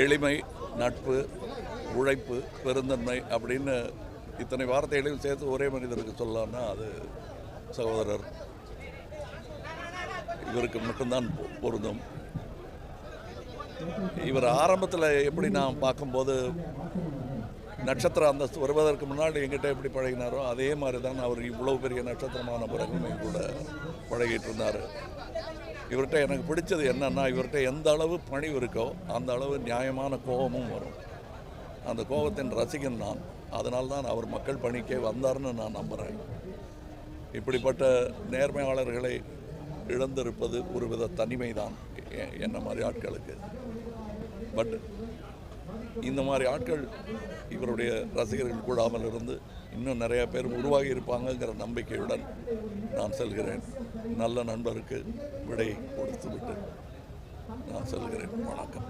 எளிமை, நட்பு, உழைப்பு, பெருந்தன்மை அப்படின்னு இத்தனை வார்த்தைகளையும் சேர்த்து ஒரே மனிதருக்கு சொல்லலாம்னா அது சகோதரர் இவருக்கு மட்டும்தான் பொருந்தும். இவர் ஆரம்பத்தில் எப்படி நான் பார்க்கும்போது நட்சத்திர அந்தஸ்து வருவதற்கு முன்னாடி எங்கிட்ட எப்படி பழகினாரோ அதே மாதிரி தான் அவர் இவ்வளோ பெரிய நட்சத்திரமான பிறகுமே கூட பழகிட்டு இருந்தார். இவர்கிட்ட எனக்கு பிடிச்சது என்னன்னா, இவர்கிட்ட எந்த அளவு பணிவு இருக்கோ அந்த அளவு நியாயமான கோபமும் வரும். அந்த கோபத்தின் ரசிகன் நான். அதனால்தான் அவர் மக்கள் பணிக்கே வந்தார்னு நான் நம்புகிறேன். இப்படிப்பட்ட நேர்மையாளர்களை இழந்திருப்பது ஒரு வித தனிமை தான் என்ன மாதிரி ஆட்களுக்கு. பட் இந்த மாதிரி ஆட்கள் இவருடைய ரசிகர்கள் கூடாமல் இருந்து இன்னும் நிறைய பேர் உருவாகி இருப்பாங்கங்கிற நம்பிக்கையுடன் நான் செல்கிறேன். நல்ல நண்பருக்கு விடை கொடுத்துவிட்டு நான் செல்கிறேன். வணக்கம்.